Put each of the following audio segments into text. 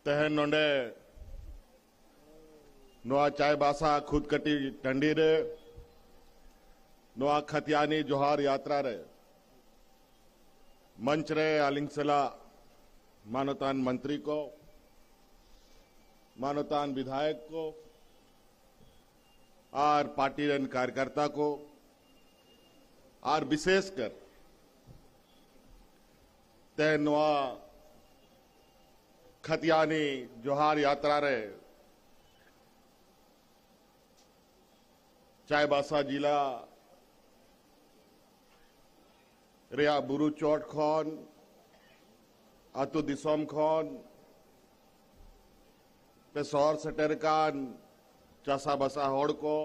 तहन नोंडे नोआ चाय बासा खुद कटी टंडी रे नोआ खतियानी जोहार यात्रा रे मंच रे आलिंगसला मानवतान मंत्री को मानवतान विधायक को और पार्टी रन कार्यकर्ता को और विशेषकर तय नोआ खतियानी जोहार यात्रा रे चायबासा जिला रेया बुरु चोट खन अतु दिसोम खन पे सौर सटर कान चासा बसा होड़ को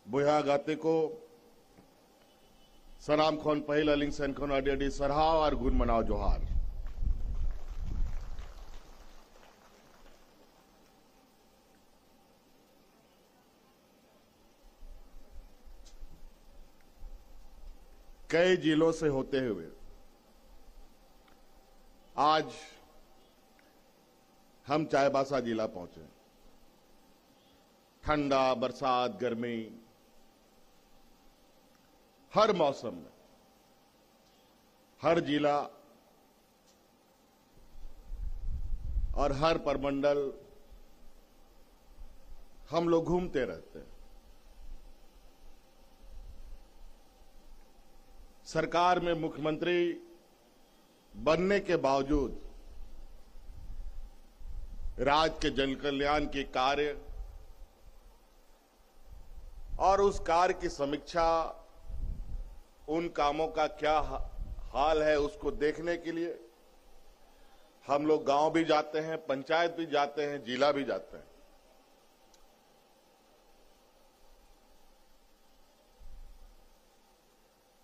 बुया गाते को सलाम खोन पहल अलिंग सन खोन अडी अडी सरहाव और गुण मनाओ जोहार। कई जिलों से होते हुए आज हम चायबासा जिला पहुंचे। ठंडा, बरसात, गर्मी, हर मौसम में हर जिला और हर परमंडल हम लोग घूमते रहते हैं। सरकार में मुख्यमंत्री बनने के बावजूद राज्य के जन कल्याण के कार्य और उस कार्य की समीक्षा, उन कामों का क्या हाल है उसको देखने के लिए हम लोग गांव भी जाते हैं, पंचायत भी जाते हैं, जिला भी जाते हैं।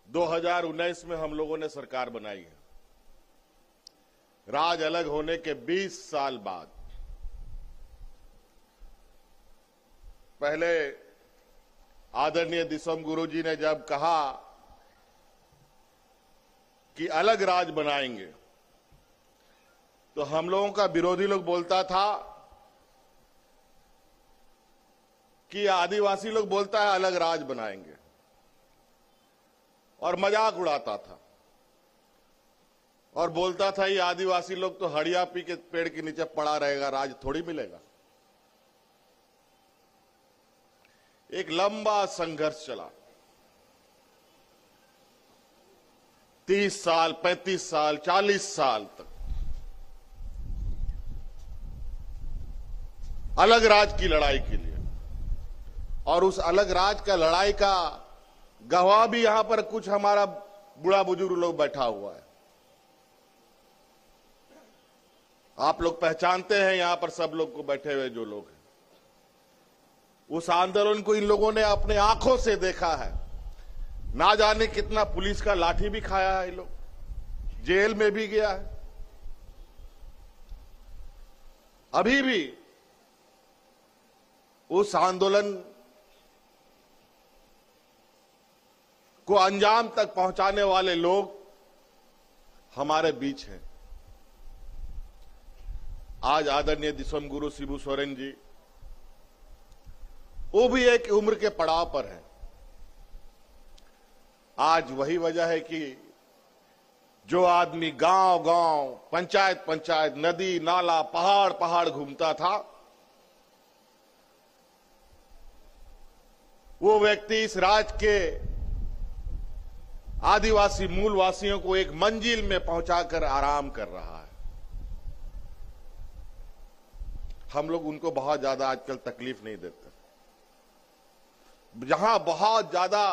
दो 2019 में हम लोगों ने सरकार बनाई है। राज अलग होने के 20 साल बाद पहले आदरणीय दिसोम गुरु जी ने जब कहा कि अलग राज बनाएंगे तो हम लोगों का विरोधी लोग बोलता था कि आदिवासी लोग बोलता है अलग राज बनाएंगे और मजाक उड़ाता था और बोलता था ये आदिवासी लोग तो हड़िया पी के पेड़ के नीचे पड़ा रहेगा, राज थोड़ी मिलेगा। एक लंबा संघर्ष चला, 30 साल, 35 साल, 40 साल तक अलग राज की लड़ाई के लिए। और उस अलग राज का लड़ाई का गवाह भी यहां पर कुछ हमारा बूढ़ा बुजुर्ग लोग बैठा हुआ है। आप लोग पहचानते हैं यहां पर सब लोग को बैठे हुए जो लोग हैं। उस आंदोलन को इन लोगों ने अपने आंखों से देखा है। ना जाने कितना पुलिस का लाठी भी खाया है, ये लोग जेल में भी गया है। अभी भी उस आंदोलन को अंजाम तक पहुंचाने वाले लोग हमारे बीच हैं। आज आदरणीय दिसोम गुरु शिबू सोरेन जी वो भी एक उम्र के पड़ाव पर है। आज वही वजह है कि जो आदमी गांव गांव, पंचायत पंचायत, नदी नाला, पहाड़ पहाड़ घूमता था, वो व्यक्ति इस राज्य के आदिवासी मूलवासियों को एक मंजिल में पहुंचाकर आराम कर रहा है। हम लोग उनको बहुत ज्यादा आजकल तकलीफ नहीं देते। जहां बहुत ज्यादा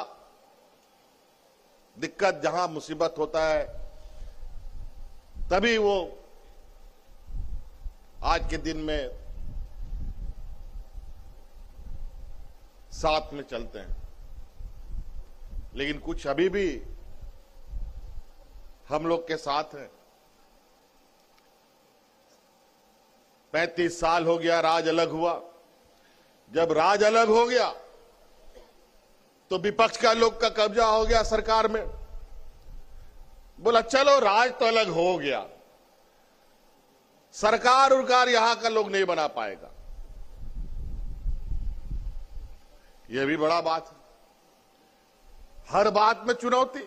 दिक्कत, जहां मुसीबत होता है, तभी वो आज के दिन में साथ में चलते हैं। लेकिन कुछ अभी भी हम लोग के साथ हैं। 35 साल हो गया राज अलग हुआ। जब राज अलग हो गया तो विपक्ष का लोग का कब्जा हो गया सरकार में। बोला चलो राज तो अलग हो गया, सरकार उरकार यहां का लोग नहीं बना पाएगा। यह भी बड़ा बात है। हर बात में चुनौती,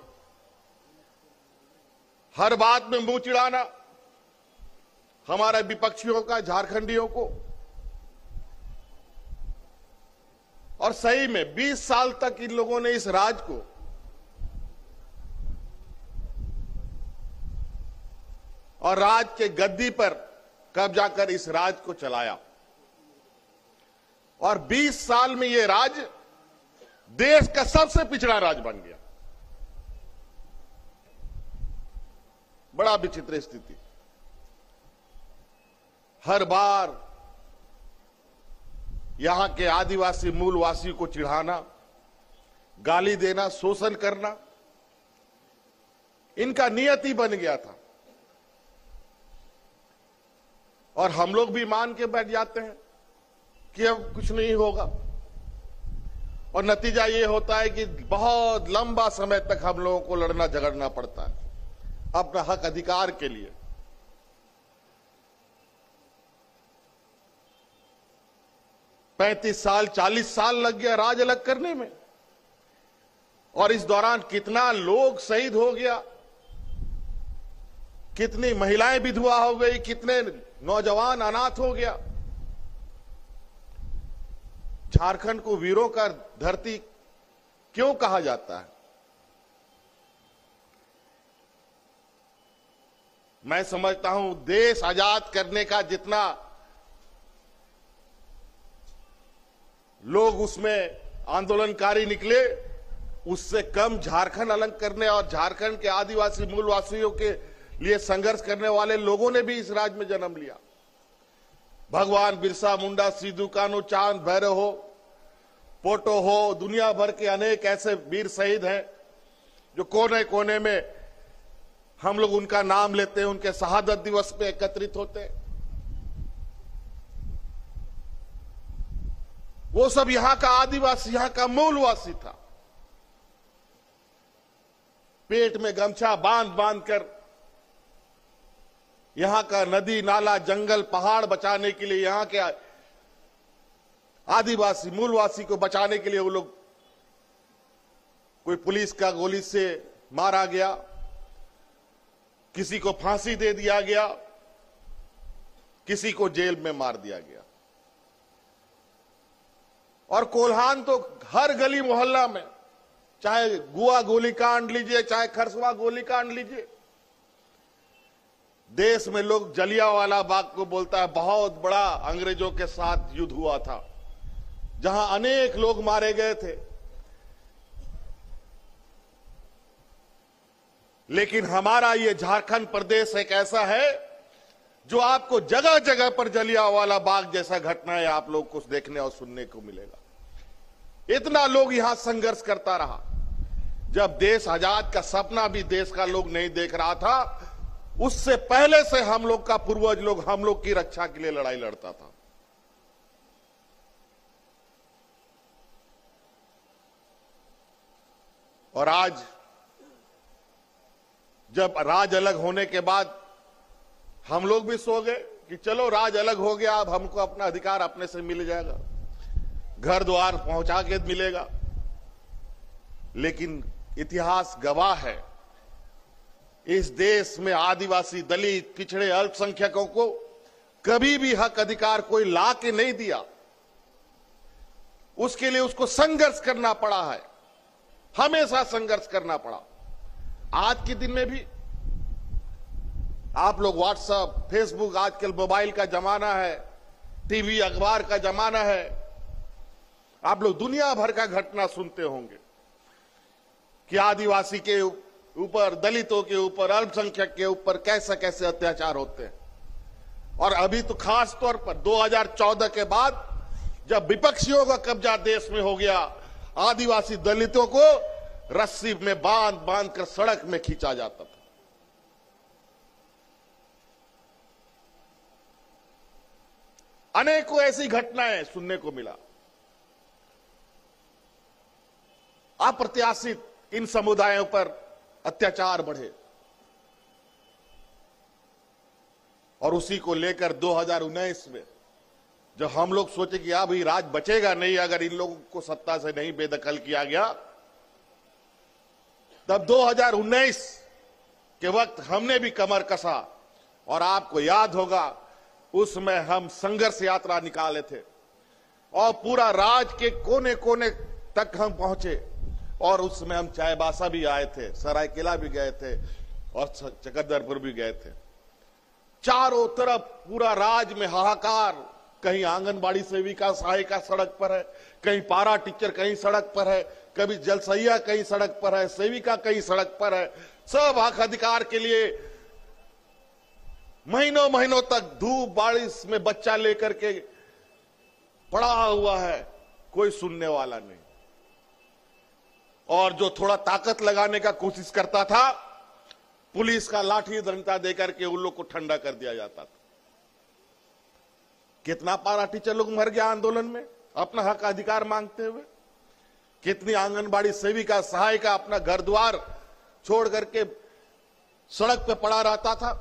हर बात में मुंह चिढ़ाना हमारे विपक्षियों का, झारखंडियों को। और सही में 20 साल तक इन लोगों ने इस राज को और राज के गद्दी पर कब्जा कर इस राज को चलाया। और 20 साल में यह राज देश का सबसे पिछड़ा राज बन गया। बड़ा विचित्र स्थिति। हर बार यहां के आदिवासी मूलवासियों को चिढ़ाना, गाली देना, शोषण करना इनका नियत ही बन गया था। और हम लोग भी मान के बैठ जाते हैं कि अब कुछ नहीं होगा। और नतीजा ये होता है कि बहुत लंबा समय तक हम लोगों को लड़ना झगड़ना पड़ता है अपना हक अधिकार के लिए। पैंतीस साल 40 साल लग गया राज अलग करने में। और इस दौरान कितना लोग शहीद हो गया, कितनी महिलाएं विधवा हो गई, कितने नौजवान अनाथ हो गया। झारखंड को वीरों का धरती क्यों कहा जाता है? मैं समझता हूं देश आजाद करने का जितना लोग उसमें आंदोलनकारी निकले, उससे कम झारखंड अलग करने और झारखंड के आदिवासी मूलवासियों के लिए संघर्ष करने वाले लोगों ने भी इस राज्य में जन्म लिया। भगवान बिरसा मुंडा, सिद्धू कान्हू, चांद भैरव हो, पोटो हो, दुनिया भर के अनेक ऐसे वीर शहीद हैं जो कोने कोने में हम लोग उनका नाम लेते हैं, उनके शहादत दिवस पे एकत्रित होते हैं। वो सब यहां का आदिवासी, यहां का मूलवासी था। पेट में गमछा बांध बांध कर यहां का नदी नाला जंगल पहाड़ बचाने के लिए, यहां के आदिवासी मूलवासी को बचाने के लिए वो लोग, कोई पुलिस का गोली से मारा गया, किसी को फांसी दे दिया गया, किसी को जेल में मार दिया गया। और कोल्हान तो हर गली मोहल्ला में, चाहे गुआ गोलीकांड लीजिए, चाहे खरसवा गोलीकांड लीजिए, देश में लोग जलियांवाला बाग को बोलता है बहुत बड़ा अंग्रेजों के साथ युद्ध हुआ था, जहां अनेक लोग मारे गए थे। लेकिन हमारा ये झारखंड प्रदेश एक ऐसा है जो आपको जगह जगह पर जलियांवाला बाग जैसा घटनाएं आप लोग को देखने और सुनने को मिलेगा। इतना लोग यहां संघर्ष करता रहा। जब देश आजाद का सपना भी देश का लोग नहीं देख रहा था, उससे पहले से हम लोग का पूर्वज लोग हम लोग की रक्षा के लिए लड़ाई लड़ता था। और आज जब राज अलग होने के बाद हम लोग भी सो गए कि चलो राज अलग हो गया, अब हमको अपना अधिकार अपने से मिल जाएगा, घर द्वार पहुंचा के मिलेगा। लेकिन इतिहास गवाह है, इस देश में आदिवासी, दलित, पिछड़े, अल्पसंख्यकों को कभी भी हक अधिकार कोई ला के नहीं दिया। उसके लिए उसको संघर्ष करना पड़ा है, हमेशा संघर्ष करना पड़ा। आज के दिन में भी आप लोग व्हाट्सएप, फेसबुक, आजकल मोबाइल का जमाना है, टीवी, अखबार का जमाना है, आप लोग दुनिया भर का घटना सुनते होंगे कि आदिवासी के ऊपर, दलितों के ऊपर, अल्पसंख्यक के ऊपर कैसे कैसे अत्याचार होते हैं। और अभी तो खास तौर पर 2014 के बाद जब विपक्षियों का कब्जा देश में हो गया, आदिवासी दलितों को रस्सी में बांध बांध कर सड़क में खींचा जाता था। अनेकों ऐसी घटनाएं सुनने को मिला। अप्रत्याशित इन समुदायों पर अत्याचार बढ़े, और उसी को लेकर 2019 में जब हम लोग सोचे कि अभी राज बचेगा नहीं अगर इन लोगों को सत्ता से नहीं बेदखल किया गया, तब 2019 के वक्त हमने भी कमर कसा और आपको याद होगा उसमें हम संघर्ष यात्रा निकाले थे और पूरा राज्य के कोने कोने तक हम पहुंचे और उसमें हम चाईबासा भी आए थे, सरायकेला भी गए थे और चकदरपुर भी गए थे। चारों तरफ पूरा राज्य में हाहाकार, कहीं आंगनबाड़ी सेविका सहायिका सड़क पर है, कहीं पारा टीचर कहीं सड़क पर है, कभी जलसैया कहीं सड़क पर है, सेविका कहीं सड़क पर है। सब हक अधिकार के लिए महीनों महीनों तक धूप बारिश में बच्चा लेकर के पड़ा हुआ है, कोई सुनने वाला नहीं। और जो थोड़ा ताकत लगाने का कोशिश करता था, पुलिस का लाठी डंडा देकर के उन लोग को ठंडा कर दिया जाता था। कितना पारा टीचर लोग मर गया आंदोलन में अपना हक अधिकार मांगते हुए। कितनी आंगनबाड़ी सेविका सहायिका अपना घर द्वार छोड़ करके सड़क पे पड़ा रहता था।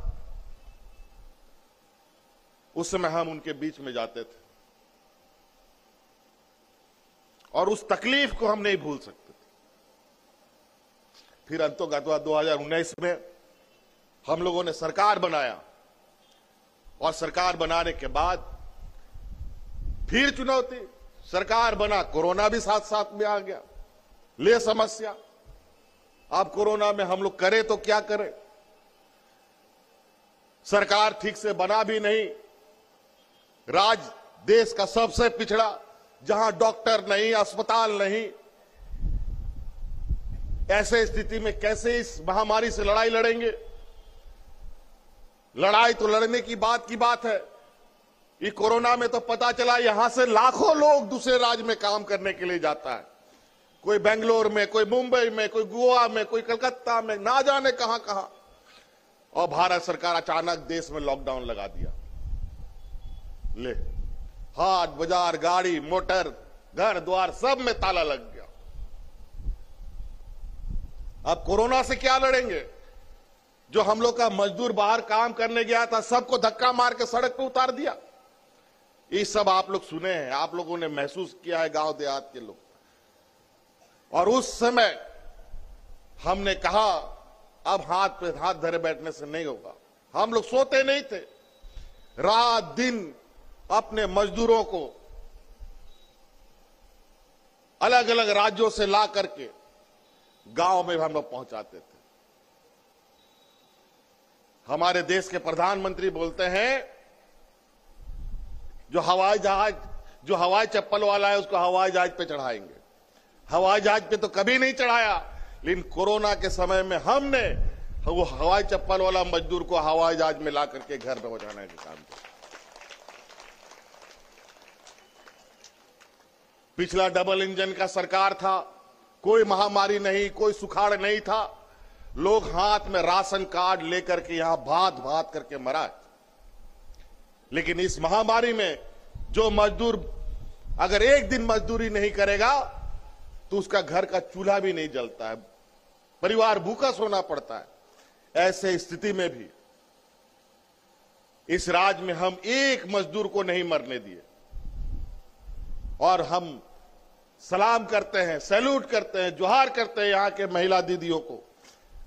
उस समय हम उनके बीच में जाते थे और उस तकलीफ को हम नहीं भूल सकते थे। फिर अंततः 2019 में हम लोगों ने सरकार बनाया और सरकार बनाने के बाद फिर चुनौती, सरकार बना, कोरोना भी साथ साथ में आ गया, ले समस्या। अब कोरोना में हम लोग करें तो क्या करें, सरकार ठीक से बना भी नहीं, राज्य देश का सबसे पिछड़ा, जहां डॉक्टर नहीं, अस्पताल नहीं, ऐसे स्थिति में कैसे इस महामारी से लड़ाई लड़ेंगे। लड़ाई तो लड़ने की बात है। ये कोरोना में तो पता चला यहां से लाखों लोग दूसरे राज्य में काम करने के लिए जाता है, कोई बेंगलोर में, कोई मुंबई में, कोई गोवा में, कोई कलकत्ता में, ना जाने कहां कहां। और भारत सरकार अचानक देश में लॉकडाउन लगा दिया। ले, हाट बाजार, गाड़ी मोटर, घर द्वार सब में ताला लग गया। अब कोरोना से क्या लड़ेंगे। जो हम लोग का मजदूर बाहर काम करने गया था, सबको धक्का मार के सड़क पे उतार दिया। ये सब आप लोग सुने हैं, आप लोगों ने महसूस किया है, गांव देहात के लोग। और उस समय हमने कहा अब हाथ पे हाथ धरे बैठने से नहीं होगा। हम लोग सोते नहीं थे, रात दिन अपने मजदूरों को अलग अलग राज्यों से ला करके गांव में हम लोग पहुंचाते थे। हमारे देश के प्रधानमंत्री बोलते हैं जो हवाई चप्पल वाला है उसको हवाई जहाज पे चढ़ाएंगे। हवाई जहाज पे तो कभी नहीं चढ़ाया, लेकिन कोरोना के समय में हमने वो हवाई चप्पल वाला मजदूर को हवाई जहाज में ला करके घर पे पहुंचाने का काम किया। पिछला डबल इंजन का सरकार था, कोई महामारी नहीं, कोई सुखाड़ नहीं था। लोग हाथ में राशन कार्ड लेकर के यहां भात भात करके मरा है। लेकिन इस महामारी में जो मजदूर अगर एक दिन मजदूरी नहीं करेगा तो उसका घर का चूल्हा भी नहीं जलता है, परिवार भूखा सोना पड़ता है। ऐसे स्थिति में भी इस राज्य में हम एक मजदूर को नहीं मरने दिए और हम सलाम करते हैं, सैल्यूट करते हैं, जोहार करते हैं यहां के महिला दीदियों को,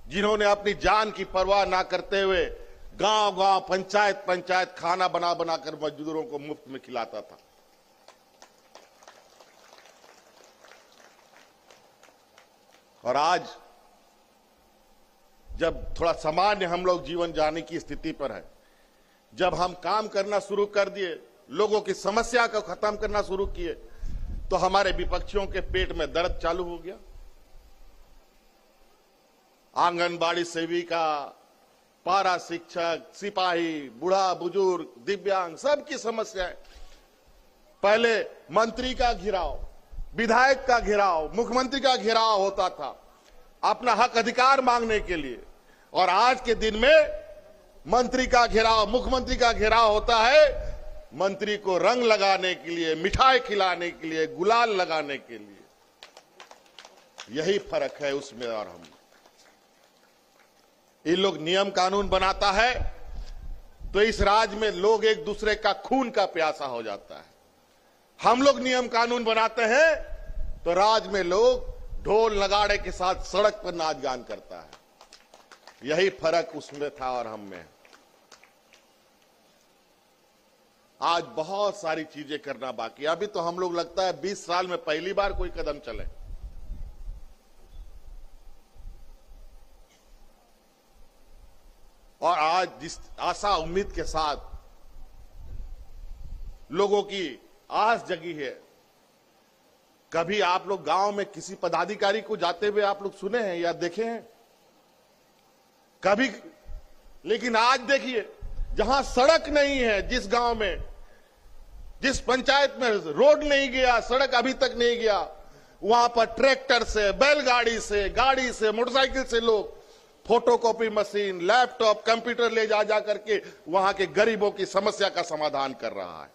जिन्होंने अपनी जान की परवाह ना करते हुए गांव गांव, पंचायत पंचायत खाना बना बनाकर मजदूरों को मुफ्त में खिलाता था। और आज जब थोड़ा सामान्य हम लोग जीवन जाने की स्थिति पर है, जब हम काम करना शुरू कर दिए, लोगों की समस्या को खत्म करना शुरू किए, तो हमारे विपक्षियों के पेट में दर्द चालू हो गया। आंगनबाड़ी सेविका, पारा शिक्षक, सिपाही, बूढ़ा बुजुर्ग, दिव्यांग, सबकी समस्याएं। पहले मंत्री का घेराव, विधायक का घेराव, मुख्यमंत्री का घेराव होता था अपना हक अधिकार मांगने के लिए, और आज के दिन में मंत्री का घेराव, मुख्यमंत्री का घेराव होता है मंत्री को रंग लगाने के लिए, मिठाई खिलाने के लिए, गुलाल लगाने के लिए। यही फर्क है उसमें और हम। ये लोग नियम कानून बनाता है, तो इस राज्य में लोग एक दूसरे का खून का प्यासा हो जाता है। हम लोग नियम कानून बनाते हैं तो राज्य में लोग ढोल नगाड़े के साथ सड़क पर नाच गान करता है। यही फर्क उसमें था और हम में। आज बहुत सारी चीजें करना बाकी। अभी तो हम लोग लगता है 20 साल में पहली बार कोई कदम चले। और आज जिस आशा उम्मीद के साथ लोगों की आस जगी है, कभी आप लोग गांव में किसी पदाधिकारी को जाते हुए आप लोग सुने हैं या देखे हैं? कभी। लेकिन आज देखिए, जहां सड़क नहीं है, जिस गांव में, जिस पंचायत में रोड नहीं गया, सड़क अभी तक नहीं गया, वहां पर ट्रैक्टर से, बैलगाड़ी से, गाड़ी से, मोटरसाइकिल से लोग फोटोकॉपी मशीन, लैपटॉप, कंप्यूटर ले जा करके वहां के गरीबों की समस्या का समाधान कर रहा है।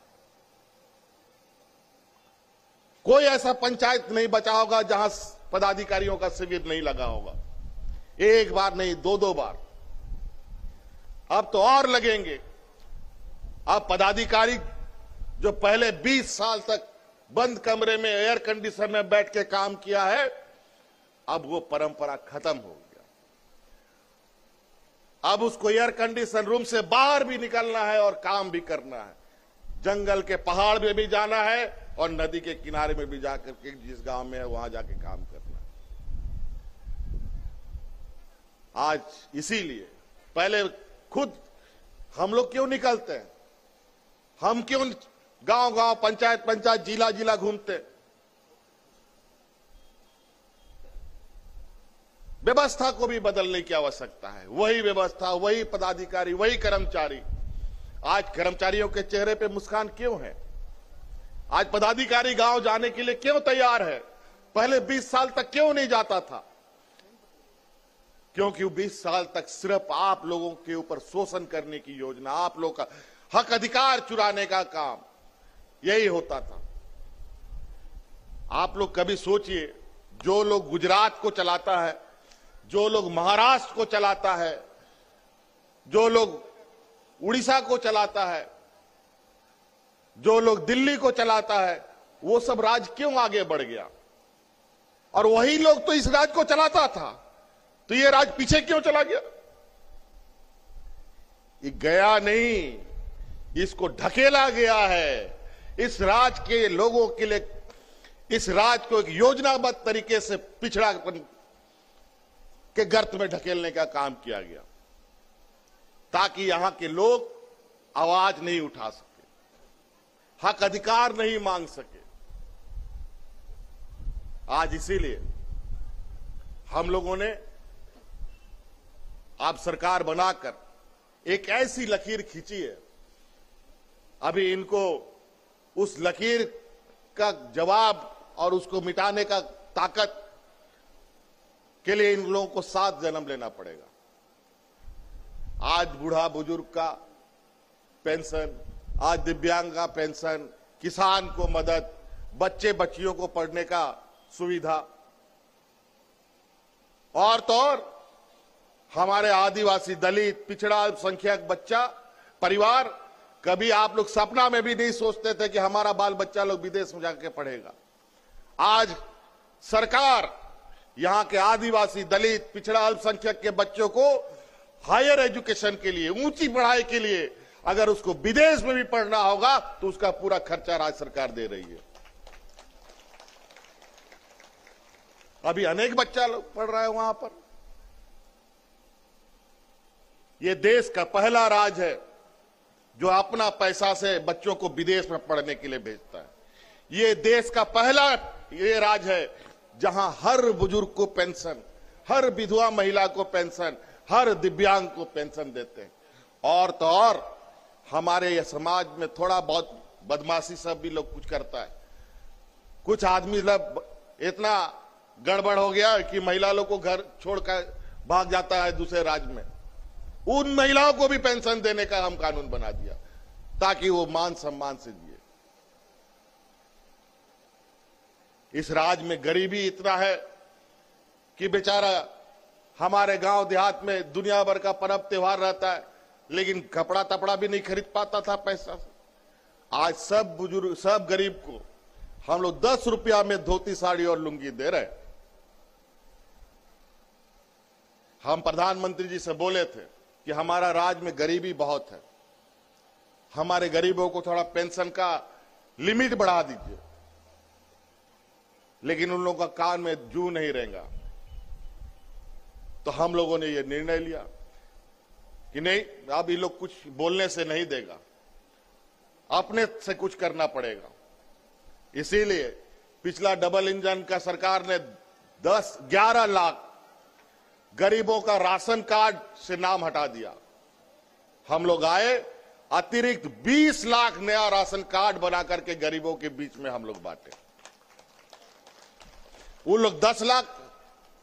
कोई ऐसा पंचायत नहीं बचा होगा जहां पदाधिकारियों का शिविर नहीं लगा होगा। एक बार नहीं, दो बार। अब तो और लगेंगे। अब पदाधिकारी जो पहले 20 साल तक बंद कमरे में एयर कंडीशनर में बैठ के काम किया है, अब वो परंपरा खत्म हो गया। अब उसको एयर कंडीशन रूम से बाहर भी निकलना है और काम भी करना है। जंगल के पहाड़ में भी जाना है और नदी के किनारे में भी जाकर के, जिस गांव में है वहां जाके काम करना है। आज इसीलिए पहले खुद हम लोग क्यों निकलते हैं? हम क्यों गांव गांव, पंचायत पंचायत, जिला जिला घूमते? व्यवस्था को भी बदलने की आवश्यकता है। वही व्यवस्था, वही पदाधिकारी, वही कर्मचारी। आज कर्मचारियों के चेहरे पे मुस्कान क्यों है? आज पदाधिकारी गांव जाने के लिए क्यों तैयार है? पहले 20 साल तक क्यों नहीं जाता था? क्योंकि 20 साल तक सिर्फ आप लोगों के ऊपर शोषण करने की योजना, आप लोगों का हक अधिकार चुराने का काम यही होता था। आप लोग कभी सोचिए, जो लोग गुजरात को चलाता है, जो लोग महाराष्ट्र को चलाता है, जो लोग उड़ीसा को चलाता है, जो लोग दिल्ली को चलाता है, वो सब राज्य क्यों आगे बढ़ गया? और वही लोग तो इस राज्य को चलाता था, तो ये राज्य पीछे क्यों चला गया? ये गया नहीं, इसको ढकेला गया है। इस राज्य के लोगों के लिए इस राज्य को एक योजनाबद्ध तरीके से पिछड़ापन के गर्त में ढकेलने का काम किया गया, ताकि यहां के लोग आवाज नहीं उठा सके, हक अधिकार नहीं मांग सके। आज इसीलिए हम लोगों ने आप सरकार बनाकर एक ऐसी लकीर खींची है। अभी इनको उस लकीर का जवाब और उसको मिटाने का ताकत के लिए इन लोगों को 7 जन्म लेना पड़ेगा। आज बूढ़ा बुजुर्ग का पेंशन, आज दिव्यांग का पेंशन, किसान को मदद, बच्चे बच्चियों को पढ़ने का सुविधा, और तो और हमारे आदिवासी, दलित, पिछड़ा, अल्पसंख्यक बच्चा परिवार, कभी आप लोग सपना में भी नहीं सोचते थे कि हमारा बाल बच्चा लोग विदेश में जाके पढ़ेगा। आज सरकार यहां के आदिवासी, दलित, पिछड़ा, अल्पसंख्यक के बच्चों को हायर एजुकेशन के लिए, ऊंची पढ़ाई के लिए, अगर उसको विदेश में भी पढ़ना होगा तो उसका पूरा खर्चा राज्य सरकार दे रही है। अभी अनेक बच्चा लोग पढ़ रहा है वहां पर। यह देश का पहला राज्य है जो अपना पैसा से बच्चों को विदेश में पढ़ने के लिए भेजता है। यह देश का पहला ये राज्य है जहां हर बुजुर्ग को पेंशन, हर विधवा महिला को पेंशन, हर दिव्यांग को पेंशन देते हैं। और तो और हमारे यह समाज में थोड़ा बहुत बदमाशी सब भी लोग कुछ करता है। कुछ आदमी लोग इतना गड़बड़ हो गया कि महिला लोग को घर छोड़कर भाग जाता है दूसरे राज्य में। उन महिलाओं को भी पेंशन देने का हम कानून बना दिया ताकि वो मान सम्मान से जिए। इस राज्य में गरीबी इतना है कि बेचारा हमारे गांव देहात में दुनिया भर का पर्व त्योहार रहता है, लेकिन कपड़ा तपड़ा भी नहीं खरीद पाता था पैसा से। आज सब बुजुर्ग, सब गरीब को हम लोग 10 रुपया में धोती साड़ी और लुंगी दे रहे हैं। हम प्रधानमंत्री जी से बोले थे कि हमारा राज्य में गरीबी बहुत है, हमारे गरीबों को थोड़ा पेंशन का लिमिट बढ़ा दीजिए, लेकिन उन लोगों का कान में जू नहीं रहेगा। तो हम लोगों ने यह निर्णय लिया कि नहीं, अब ये लोग कुछ बोलने से नहीं देगा, अपने से कुछ करना पड़ेगा। इसीलिए पिछला डबल इंजन का सरकार ने 11 लाख गरीबों का राशन कार्ड से नाम हटा दिया। हम लोग आए, अतिरिक्त 20 लाख नया राशन कार्ड बना करके गरीबों के बीच में हम लोग बांटे। वो लोग 10 लाख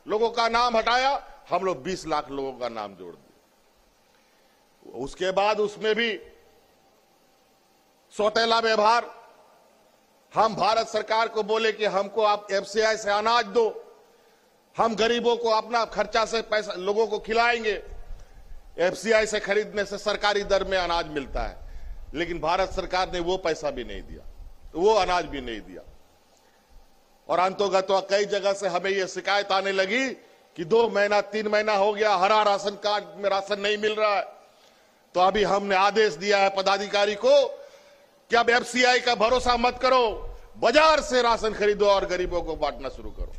लोगों का नाम हटाया, हम लोग 20 लाख लोगों का नाम जोड़ दिया। उसके बाद उसमें भी सौतेला व्यवहार। हम भारत सरकार को बोले कि हमको आप एफसीआई से अनाज दो, हम गरीबों को अपना खर्चा से पैसा लोगों को खिलाएंगे। एफसीआई से खरीदने से सरकारी दर में अनाज मिलता है, लेकिन भारत सरकार ने वो पैसा भी नहीं दिया, वो अनाज भी नहीं दिया। और अंतोगत कई जगह से हमें ये शिकायत आने लगी कि 2 महीना 3 महीना हो गया, हरा राशन कार्ड में राशन नहीं मिल रहा है। तो अभी हमने आदेश दिया है पदाधिकारी को कि अब एफसीआई का भरोसा मत करो, बाजार से राशन खरीदो और गरीबों को बांटना शुरू करो।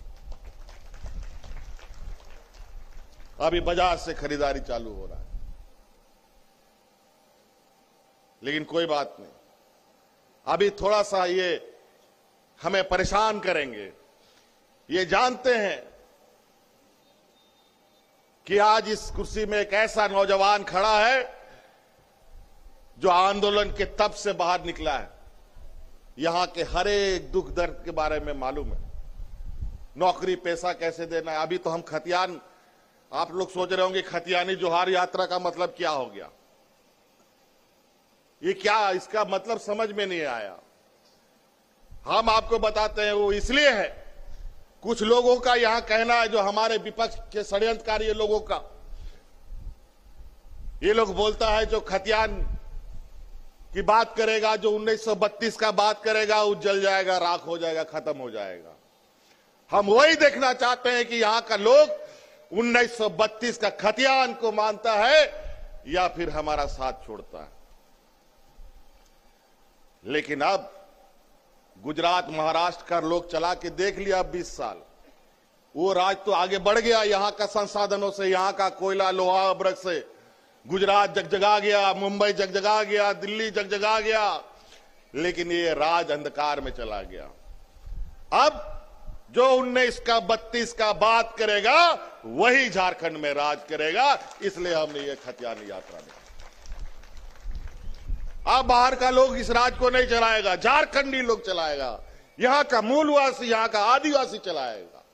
अभी बाजार से खरीदारी चालू हो रहा है, लेकिन कोई बात नहीं, अभी थोड़ा सा ये हमें परेशान करेंगे। ये जानते हैं कि आज इस कुर्सी में एक ऐसा नौजवान खड़ा है जो आंदोलन के तब से बाहर निकला है, यहां के हर एक दुख दर्द के बारे में मालूम है, नौकरी पैसा कैसे देना है। अभी तो हम खतियान, आप लोग सोच रहे होंगे खतियानी जोहार यात्रा का मतलब क्या हो गया, ये क्या, इसका मतलब समझ में नहीं आया। हम आपको बताते हैं, वो इसलिए है, कुछ लोगों का यहां कहना है, जो हमारे विपक्ष के षड्यंत्रकारी लोगों का, ये लोग बोलता है जो खतियान की बात करेगा, जो 1932 का बात करेगा, वो जल जाएगा, राख हो जाएगा, खत्म हो जाएगा। हम वही देखना चाहते हैं कि यहां का लोग 1932 का खतियान को मानता है या फिर हमारा साथ छोड़ता है। लेकिन अब गुजरात महाराष्ट्र का लोग चला के देख लिया 20 साल, वो राज तो आगे बढ़ गया। यहां का संसाधनों से, यहां का कोयला लोहा अब्रक से गुजरात जगजगा गया, मुंबई जगजगा गया, दिल्ली जगजगा गया, लेकिन ये राज अंधकार में चला गया। अब जो 1932 का बात करेगा वही झारखंड में राज करेगा, इसलिए हमने ये खतियानी यात्रा निकाली। अब बाहर का लोग इस राज को नहीं चलाएगा, झारखंडी लोग चलाएगा, यहां का मूलवासी, यहां का आदिवासी चलाएगा।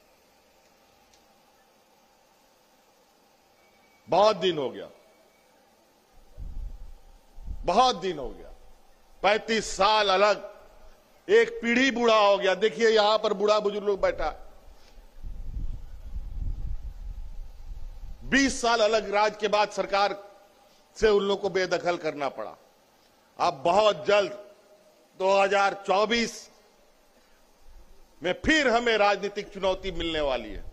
बहुत दिन हो गया, बहुत दिन हो गया, 35 साल अलग, एक पीढ़ी बूढ़ा हो गया। देखिए यहां पर बूढ़ा बुजुर्ग लोग बैठा, 20 साल अलग राज के बाद सरकार से उन लोगों को बेदखल करना पड़ा। अब बहुत जल्द 2024 में फिर हमें राजनीतिक चुनौती मिलने वाली है,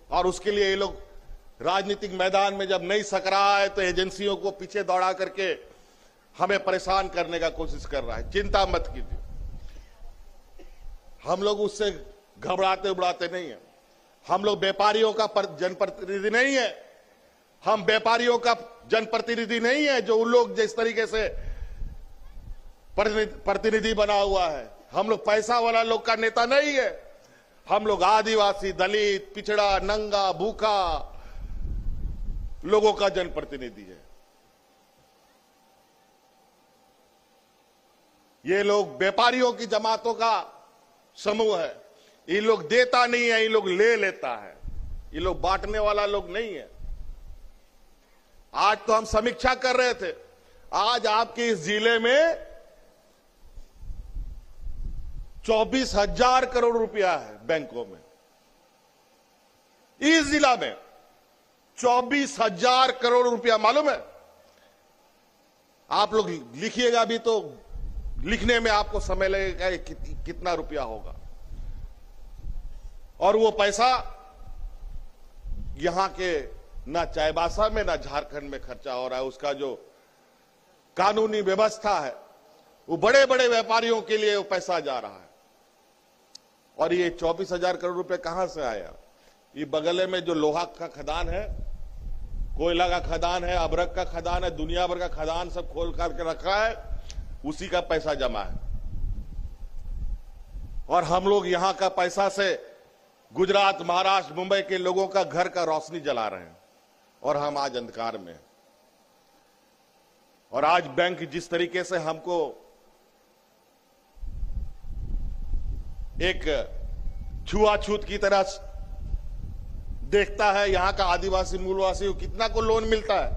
और उसके लिए ये लोग राजनीतिक मैदान में जब नहीं सक रहा है तो एजेंसियों को पीछे दौड़ा करके हमें परेशान करने का कोशिश कर रहा है। चिंता मत कीजिए, हम लोग उससे घबराते उबराते नहीं है। हम लोग व्यापारियों का जनप्रतिनिधि नहीं है, हम व्यापारियों का जनप्रतिनिधि नहीं है जो उन लोग जिस तरीके से प्रतिनिधि बना हुआ है। हम लोग पैसा वाला लोग का नेता नहीं है, हम लोग आदिवासी, दलित, पिछड़ा, नंगा, भूखा लोगों का जनप्रतिनिधि है। ये लोग व्यापारियों की जमातों का समूह है। ये लोग देता नहीं है, ये लोग ले लेता है, ये लोग बांटने वाला लोग नहीं है। आज तो हम समीक्षा कर रहे थे, आज आपके इस जिले में 24,000 करोड़ रुपया है बैंकों में। इस जिला में 24,000 करोड़ रुपया, मालूम है आप लोग लिखिएगा भी तो लिखने में आपको समय लगेगा कितना रुपया होगा, और वो पैसा यहां के ना चाईबासा में ना झारखंड में खर्चा हो रहा है। उसका जो कानूनी व्यवस्था है वो बड़े बड़े व्यापारियों के लिए वो पैसा जा रहा है। और ये 24,000 करोड़ रुपए कहां से आया? ये बगले में जो लोहा का खदान है, कोयला का खदान है, अभ्रक का खदान है, दुनिया भर का खदान सब खोल करके रखा है, उसी का पैसा जमा है। और हम लोग यहां का पैसा से गुजरात, महाराष्ट्र, मुंबई के लोगों का घर का रोशनी जला रहे हैं, और हम आज अंधकार में हैं। और आज बैंक जिस तरीके से हमको एक छुआछूत की तरह देखता है, यहां का आदिवासी मूलवासी को कितना को लोन मिलता है,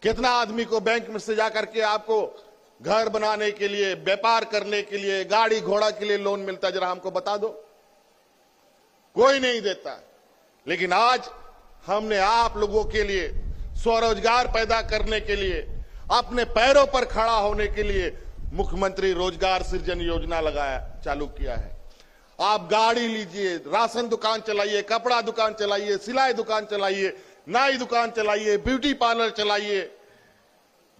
कितना आदमी को बैंक में से जाकर के आपको घर बनाने के लिए, व्यापार करने के लिए, गाड़ी घोड़ा के लिए लोन मिलता है, जरा हमको बता दो। कोई नहीं देता। लेकिन आज हमने आप लोगों के लिए स्वरोजगार पैदा करने के लिए, अपने पैरों पर खड़ा होने के लिए मुख्यमंत्री रोजगार सृजन योजना चालू किया है। आप गाड़ी लीजिए, राशन दुकान चलाइए, कपड़ा दुकान चलाइए, सिलाई दुकान चलाइए, नाई दुकान चलाइए, ब्यूटी पार्लर चलाइए,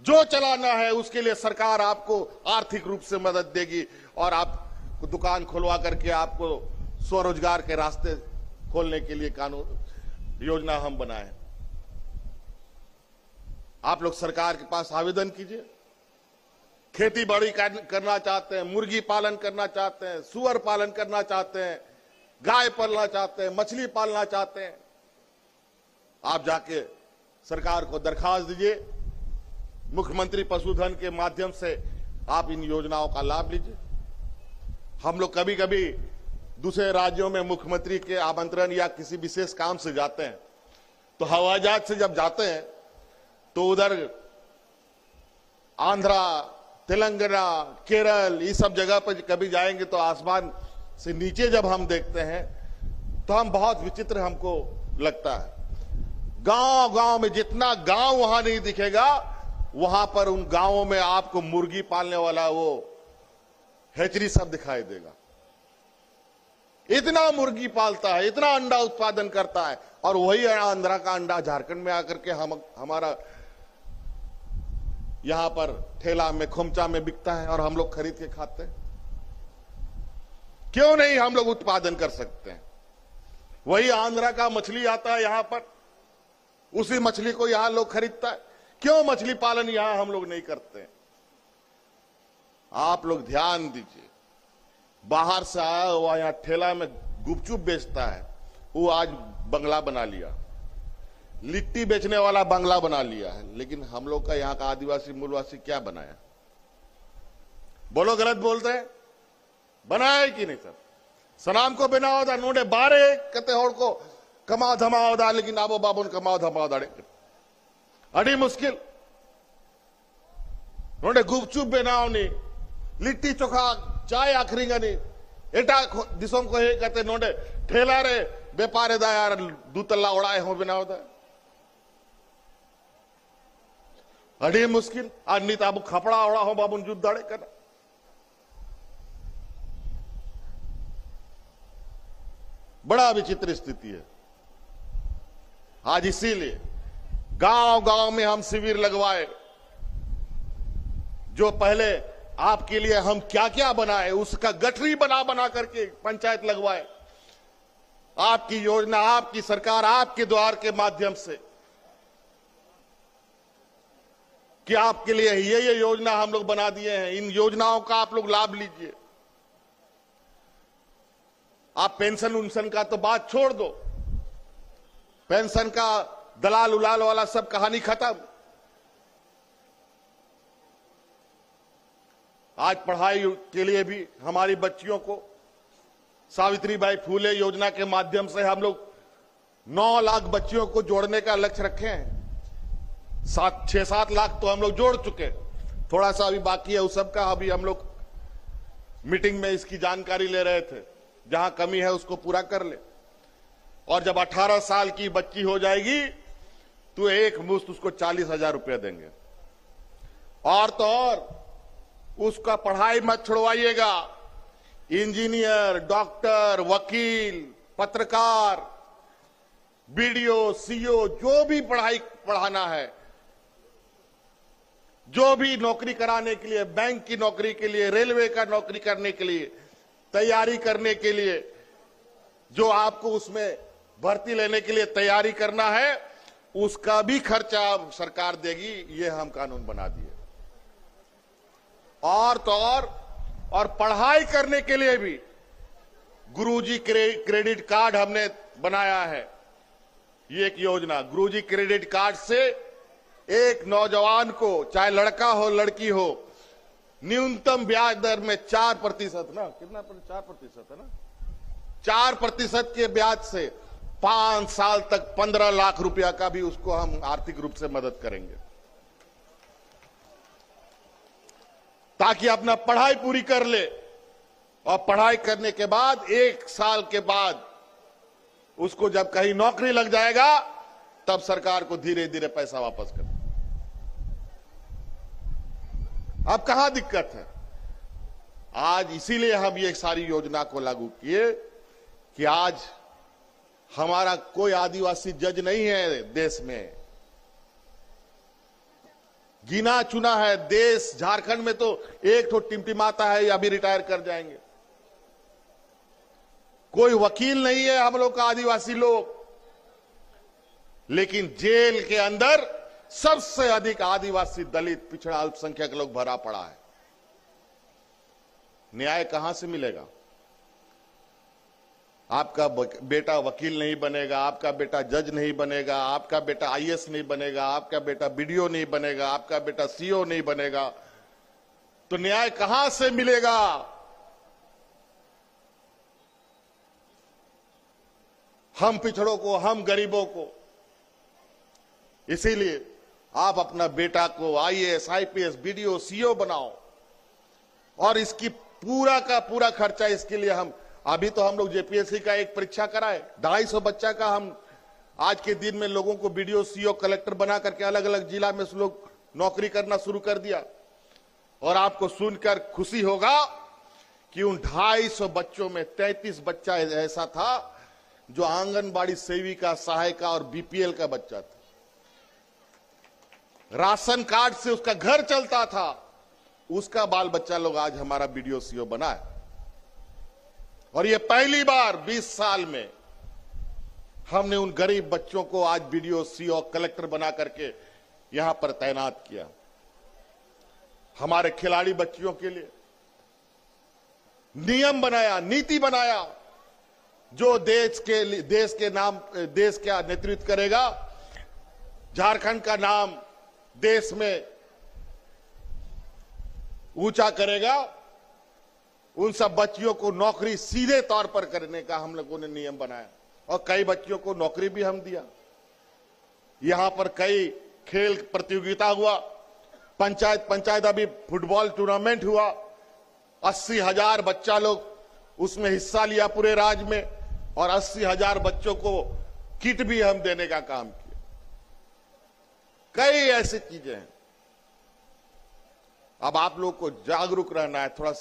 जो चलाना है उसके लिए सरकार आपको आर्थिक रूप से मदद देगी। और आप दुकान खुलवा करके आपको स्वरोजगार के रास्ते खोलने के लिए कानून योजना हम बनाए। आप लोग सरकार के पास आवेदन कीजिए। खेती बाड़ी करना चाहते हैं, मुर्गी पालन करना चाहते हैं, सुअर पालन करना चाहते हैं, गाय पालना चाहते हैं, मछली पालना चाहते हैं, आप जाके सरकार को दरखास्त दीजिए। मुख्यमंत्री पशुधन के माध्यम से आप इन योजनाओं का लाभ लीजिए। हम लोग कभी कभी दूसरे राज्यों में मुख्यमंत्री के आमंत्रण या किसी विशेष काम से जाते हैं, तो हवाई जहाज से जब जाते हैं तो उधर आंध्रा, तेलंगाना, केरल, ये सब जगह पर कभी जाएंगे तो आसमान से नीचे जब हम देखते हैं तो हम बहुत विचित्र हमको लगता है। गांव गांव में जितना गांव वहां नहीं दिखेगा, वहां पर उन गांवों में आपको मुर्गी पालने वाला वो हैचरी सब दिखाई देगा। इतना मुर्गी पालता है, इतना अंडा उत्पादन करता है, और वही आंध्रा का अंडा झारखंड में आकर के हमारा यहां पर ठेला में, खोमचा में बिकता है और हम लोग खरीद के खाते हैं। क्यों नहीं हम लोग उत्पादन कर सकते हैं? वही आंध्रा का मछली आता है यहां पर, उसी मछली को यहां लोग खरीदता है। क्यों मछली पालन यहां हम लोग नहीं करते? आप लोग ध्यान दीजिए। बाहर से आया हुआ यहां ठेला में गुपचुप बेचता है, वो आज बंगला बना लिया। लिट्टी बेचने वाला बंगला बना लिया है। लेकिन हम लोग का यहाँ का आदिवासी मूलवासी क्या बनाया? बोलो, गलत बोलते हैं? बनाया कि नहीं सर? सनाम को बनाओ दा नोडे बारे कते होड़ को कमाओ धमाओ दा, लेकिन आबो बाबू कमाओ धमाओ दाड़े अड़ी मुश्किल। नोडे गुपचुप बनाओ नी, लिट्टी चोखा चाय आखरींगा नी, एटा दिसों को हे कहते नोडे ठेला रे व्यापारे दा यार दूतल्ला उड़ाए हो बनाओ दा। अड़ी मुश्किल। आज नहीं ताबू खपड़ा उड़ा हो बाबू जुद दाड़े करना। बड़ा विचित्र स्थिति है आज। इसीलिए गांव गांव में हम शिविर लगवाए। जो पहले आपके लिए हम क्या क्या बनाए उसका गठरी बना बना करके पंचायत लगवाए। आपकी योजना, आपकी सरकार, आपके द्वार के माध्यम से कि आपके लिए ये योजना हम लोग बना दिए हैं। इन योजनाओं का आप लोग लाभ लीजिए। आप पेंशन उन्शन का तो बात छोड़ दो। पेंशन का दलाल उलाल वाला सब कहानी खत्म। आज पढ़ाई के लिए भी हमारी बच्चियों को सावित्रीबाई फूले योजना के माध्यम से हम लोग 9 लाख बच्चियों को जोड़ने का लक्ष्य रखे हैं। 6-7 लाख तो हम लोग जोड़ चुके, थोड़ा सा अभी बाकी है। उस सब का अभी हम लोग मीटिंग में इसकी जानकारी ले रहे थे। जहां कमी है उसको पूरा कर ले। और जब 18 साल की बच्ची हो जाएगी तो तो एक मुश्त उसको 40,000 रुपया देंगे। और तो और उसका पढ़ाई मत छुड़वाइएगा। इंजीनियर, डॉक्टर, वकील, पत्रकार, बीडीओ, सीओ, जो भी पढ़ाना है, जो भी नौकरी कराने के लिए, बैंक की नौकरी के लिए, रेलवे का नौकरी करने के लिए, तैयारी करने के लिए, जो आपको उसमें भर्ती लेने के लिए तैयारी करना है, उसका भी खर्चा सरकार देगी। ये हम कानून बना दिए। और तो और पढ़ाई करने के लिए भी गुरुजी क्रेडिट कार्ड हमने बनाया है। ये एक योजना, गुरुजी क्रेडिट कार्ड से एक नौजवान को, चाहे लड़का हो लड़की हो, न्यूनतम ब्याज दर में 4% ना, कितना 4% है ना, 4% के ब्याज से 5 साल तक 15 लाख रुपया का भी उसको हम आर्थिक रूप से मदद करेंगे, ताकि अपना पढ़ाई पूरी कर ले। और पढ़ाई करने के बाद 1 साल के बाद उसको जब कहीं नौकरी लग जाएगा, तब सरकार को धीरे धीरे पैसा वापस कर। अब कहां दिक्कत है? आज इसीलिए हम ये सारी योजना को लागू किए कि आज हमारा कोई आदिवासी जज नहीं है देश में, गिना चुना है देश। झारखंड में तो एक तो टिमटिमाता है, अभी रिटायर कर जाएंगे। कोई वकील नहीं है हम लोग का, आदिवासी लोग। लेकिन जेल के अंदर सबसे अधिक आदिवासी, दलित, पिछड़ा, अल्पसंख्यक लोग भरा पड़ा है। न्याय कहां से मिलेगा? आपका बेटा वकील नहीं बनेगा, आपका बेटा जज नहीं बनेगा, आपका बेटा आईएएस नहीं बनेगा, आपका बेटा बीडीओ नहीं बनेगा, आपका बेटा सीओ नहीं बनेगा, तो न्याय कहां से मिलेगा? हम पिछड़ों को, हम गरीबों को। इसीलिए आप अपना बेटा को आईएएस, आईपीएस, बीडीओ, सीओ बनाओ। और इसकी पूरा का पूरा खर्चा इसके लिए अभी तो हम लोग जेपीएससी का एक परीक्षा कराए, 250 बच्चा का हम आज के दिन में लोगों को बीडीओ, सीओ, कलेक्टर बना करके अलग अलग जिला में लोग नौकरी करना शुरू कर दिया। और आपको सुनकर खुशी होगा कि उन 250 बच्चों में 33 बच्चा ऐसा था जो आंगनबाड़ी सेविका, सहायिका और बीपीएल का बच्चा था। राशन कार्ड से उसका घर चलता था, उसका बाल बच्चा लोग आज हमारा बीडीओ, सीओ बना है। और ये पहली बार 20 साल में हमने उन गरीब बच्चों को आज बीडीओ, सीओ, कलेक्टर बना करके यहां पर तैनात किया। हमारे खिलाड़ी बच्चियों के लिए नियम बनाया, नीति बनाया, जो देश का नेतृत्व करेगा, झारखंड का नाम देश में ऊंचा करेगा। उन सब बच्चियों को नौकरी सीधे तौर पर करने का हम लोगों ने नियम बनाया। और कई बच्चियों को नौकरी भी हम दिया। यहां पर कई खेल प्रतियोगिता हुआ, पंचायत अभी फुटबॉल टूर्नामेंट हुआ, 80,000 बच्चा लोग उसमें हिस्सा लिया पूरे राज्य में। और 80,000 बच्चों को किट भी हम देने का काम किया। कई ऐसी चीजें हैं। अब आप लोग को जागरूक रहना है, थोड़ा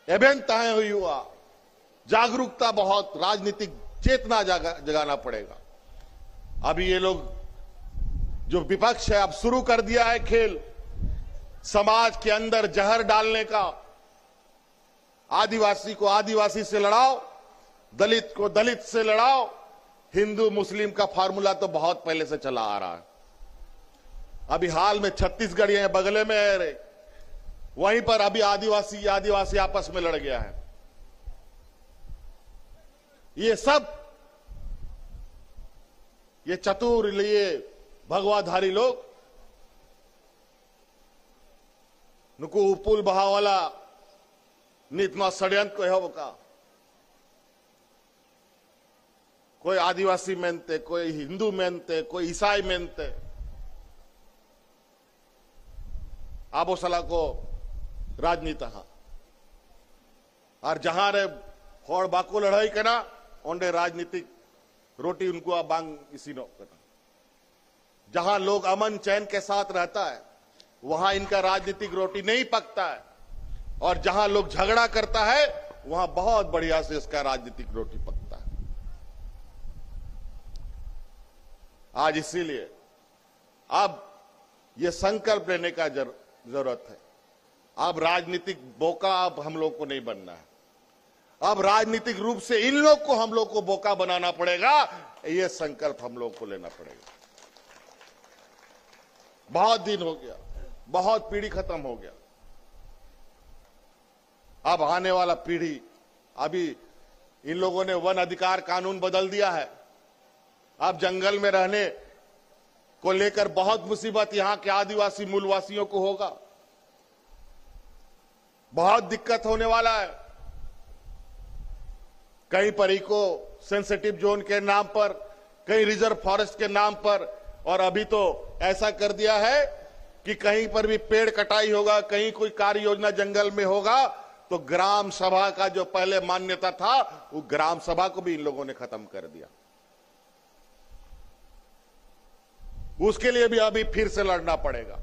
अभियंता हुई हुआ जागरूकता, बहुत राजनीतिक चेतना जगाना पड़ेगा। अभी ये लोग जो विपक्ष है, अब शुरू कर दिया है खेल, समाज के अंदर जहर डालने का। आदिवासी को आदिवासी से लड़ाओ, दलित को दलित से लड़ाओ। हिंदू मुस्लिम का फार्मूला तो बहुत पहले से चला आ रहा है। अभी हाल में छत्तीसगढ़ ये बगले में है, वहीं पर अभी आदिवासी आपस में लड़ गया है। ये सब ये चतुर, ये भगवाधारी लोग नुकु उपुल बहावाला नितना षड्यंत्र को है का। कोई आदिवासी मेनते, कोई हिंदू मेनते, कोई ईसाई मेनते। आबो सला को राजनीति और जहां रे होड़ बाको लड़ाई करना, ओंडे राजनीतिक रोटी उनको अब मांग इसी ने। जहां लोग अमन चैन के साथ रहता है वहां इनका राजनीतिक रोटी नहीं पकता है, और जहां लोग झगड़ा करता है वहां बहुत बढ़िया से इसका राजनीतिक रोटी पकता है। आज इसीलिए अब यह संकल्प लेने का जरूरत है। अब राजनीतिक बोका अब हम लोग को नहीं बनना है। अब राजनीतिक रूप से इन लोग को हम लोग को बोका बनाना पड़ेगा। यह संकल्प हम लोग को लेना पड़ेगा। बहुत दिन हो गया, बहुत पीढ़ी खत्म हो गया। अब आने वाला पीढ़ी, अभी इन लोगों ने वन अधिकार कानून बदल दिया है। अब जंगल में रहने को लेकर बहुत मुसीबत यहां के आदिवासी मूलवासियों को होगा। बहुत दिक्कत होने वाला है। कहीं पर इको सेंसिटिव जोन के नाम पर, कहीं रिजर्व फॉरेस्ट के नाम पर, और अभी तो ऐसा कर दिया है कि कहीं पर भी पेड़ कटाई होगा, कहीं कोई कार्य योजना जंगल में होगा तो ग्राम सभा का जो पहले मान्यता था वो ग्राम सभा को भी इन लोगों ने खत्म कर दिया। उसके लिए भी अभी फिर से लड़ना पड़ेगा।